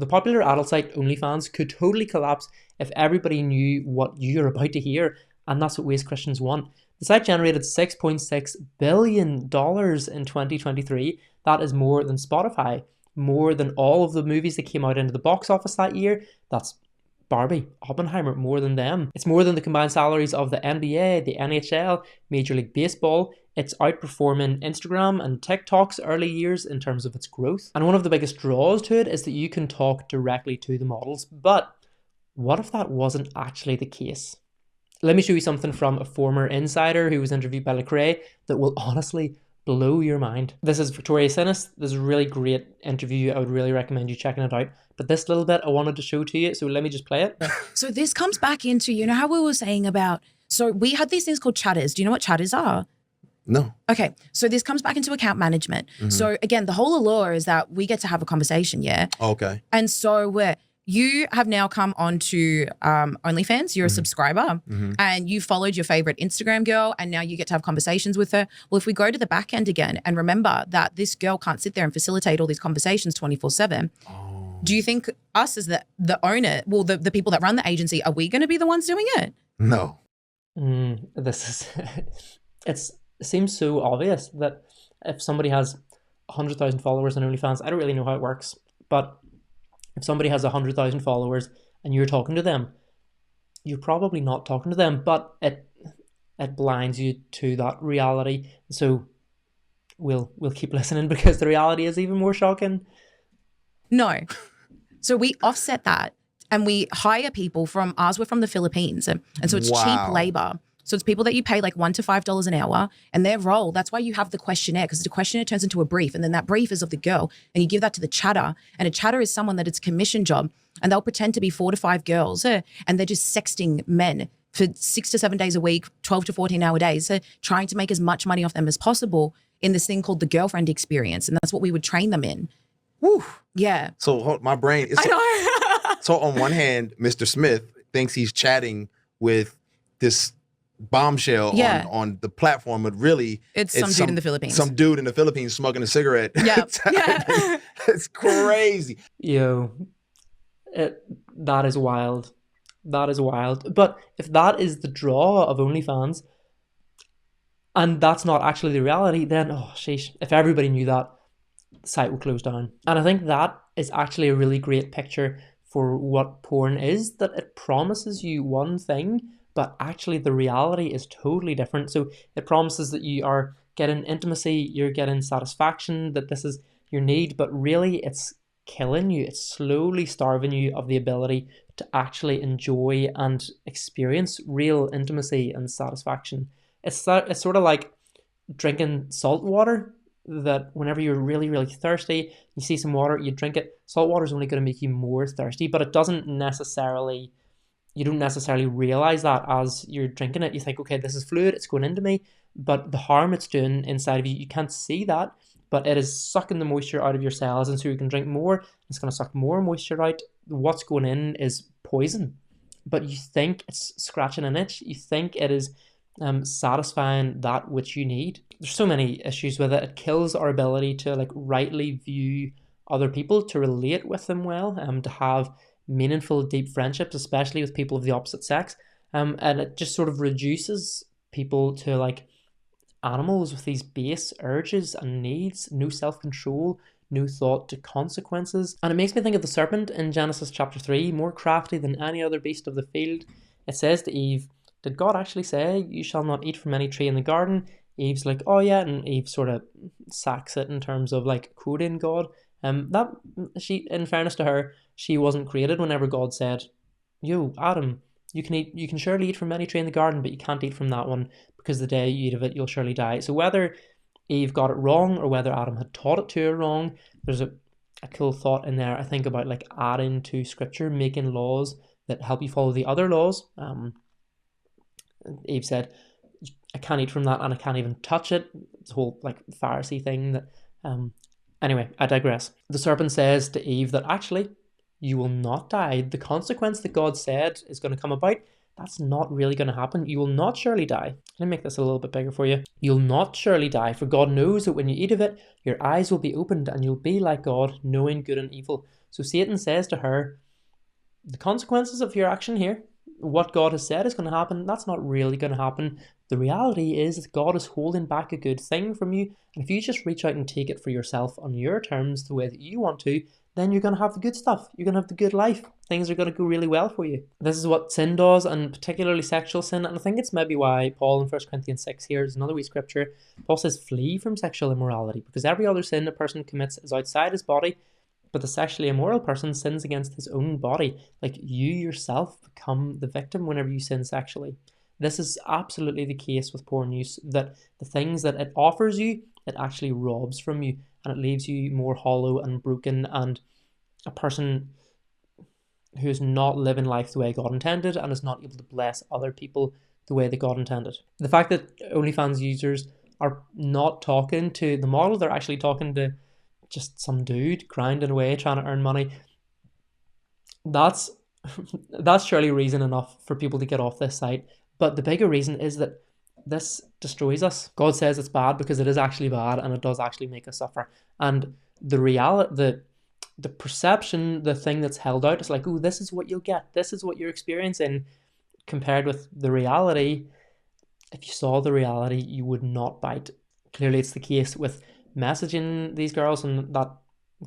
The popular adult site OnlyFans could totally collapse if everybody knew what you're about to hear, and that's what we as Christians want. The site generated $6.6 billion in 2023. That is more than Spotify, more than all of the movies that came out into the box office that year. That's Barbie, Oppenheimer, more than them. It's more than the combined salaries of the NBA, the NHL, Major League Baseball. It's outperforming Instagram and TikTok's early years in terms of its growth. And one of the biggest draws to it is that you can talk directly to the models. But what if that wasn't actually the case? Let me show you something from a former insider who was interviewed by Lecrae that will honestly blow your mind. This is Victoria Sinis. This is a really great interview. I would really recommend you checking it out. But this little bit I wanted to show to you, so let me just play it. So this comes back into, you know how we were saying about, so we had these things called chatters. Do you know what chatters are? No. Okay, so this comes back into account management. So again, the whole allure is that we get to have a conversation, yeah? Okay. And so you have now come onto OnlyFans, you're a subscriber, and you followed your favorite Instagram girl, and now you get to have conversations with her. Well, if we go to the back end again and remember that this girl can't sit there and facilitate all these conversations 24/7, do you think us as the owner, well, the people that run the agency, are we going to be the ones doing it? No. This is, it seems so obvious that if somebody has 100,000 followers on OnlyFans, I don't really know how it works, but if somebody has 100,000 followers and you're talking to them, you're probably not talking to them, but it blinds you to that reality. So we'll keep listening because the reality is even more shocking. No. So we offset that and we hire people from, ours were from the Philippines. And so it's cheap labor. So it's people that you pay like $1 to $5 an hour, and their role, that's why you have the questionnaire, because the questionnaire turns into a brief, and then that brief is of the girl, and you give that to the chatter, and a chatter is someone that it's a commission job, and they'll pretend to be 4 to 5 girls, and they're just sexting men for 6 to 7 days a week, 12 to 14 hour days, trying to make as much money off them as possible in this thing called the girlfriend experience, and that's what we would train them in. Woo. Yeah. So my brain is... I know. So on one hand, Mr. Smith thinks he's chatting with this bombshell on the platform, but really it's some dude in the Philippines. Some dude in the Philippines smoking a cigarette. Yeah. It's crazy. Yo, that is wild. That is wild. But if that is the draw of OnlyFans, and that's not actually the reality, then, oh, sheesh, if everybody knew that, the site would close down. And I think that is actually a really great picture for what porn is, that it promises you one thing, but actually the reality is totally different. So it promises that you are getting intimacy, you're getting satisfaction, that this is your need, but really it's killing you. It's slowly starving you of the ability to actually enjoy and experience real intimacy and satisfaction. It's sort of like drinking salt water, that whenever you're really, really thirsty, you see some water, you drink it. Salt water is only going to make you more thirsty, but it doesn't necessarily... You don't necessarily realize that as you're drinking it. You think, okay, this is fluid, it's going into me, but the harm it's doing inside of you, you can't see that, but it is sucking the moisture out of your cells, and so you can drink more, it's going to suck more moisture out. What's going in is poison, but you think it's scratching an itch, you think it is satisfying that which you need. There's so many issues with it. It kills our ability to like rightly view other people, to relate with them well, to have meaningful, deep friendships, especially with people of the opposite sex. And it just sort of reduces people to like animals with these base urges and needs, no self-control, no thought to consequences. And it makes me think of the serpent in Genesis chapter 3, more crafty than any other beast of the field. It says to Eve, did God actually say, you shall not eat from any tree in the garden? Eve's like, oh yeah, and Eve sort of sacks it in terms of like quoting God. That she, in fairness to her, she wasn't created whenever God said, yo, Adam, you can surely eat from any tree in the garden, but you can't eat from that one, because the day you eat of it, you'll surely die. So whether Eve got it wrong or whether Adam had taught it to her wrong, there's a cool thought in there, I think, about like adding to scripture, making laws that help you follow the other laws. Eve said, I can't eat from that, and I can't even touch it. It's a whole like Pharisee thing that anyway, I digress. The serpent says to Eve that actually you will not die. The consequence that God said is going to come about, that's not really going to happen. You will not surely die. Let me make this a little bit bigger for you. You'll not surely die, for God knows that when you eat of it, your eyes will be opened and you'll be like God, knowing good and evil. So Satan says to her, the consequences of your action here, what God has said is going to happen, that's not really going to happen. The reality is that God is holding back a good thing from you, and if you just reach out and take it for yourself on your terms, the way that you want to, then you're going to have the good stuff. You're going to have the good life. Things are going to go really well for you. This is what sin does, and particularly sexual sin. And I think it's maybe why Paul in 1 Corinthians 6 here is another wee scripture. Paul says, flee from sexual immorality, because every other sin a person commits is outside his body, but the sexually immoral person sins against his own body. Like, you yourself become the victim whenever you sin sexually. This is absolutely the case with porn use, that the things that it offers you, it actually robs from you, and it leaves you more hollow and broken, and a person who is not living life the way God intended and is not able to bless other people the way that God intended. The fact that OnlyFans users are not talking to the model, they're actually talking to just some dude grinding away trying to earn money, that's surely reason enough for people to get off this site. But the bigger reason is that this destroys us. God says it's bad because it is actually bad, and it does actually make us suffer. And the reality, the perception, the thing that's held out is like, oh, this is what you'll get, this is what you're experiencing, compared with the reality. If you saw the reality, you would not bite. Clearly it's the case with messaging these girls and that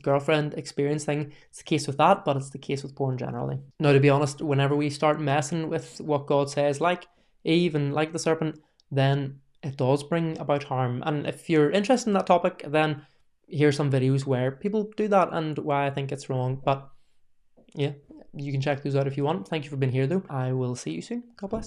girlfriend experience thing. It's the case with that, but it's the case with porn generally. Now, to be honest, whenever we start messing with what God says, like Eve and like the serpent, then it does bring about harm. And if you're interested in that topic, then here's some videos where people do that and why I think it's wrong. But yeah, you can check those out if you want. Thank you for being here though. I will see you soon. God bless.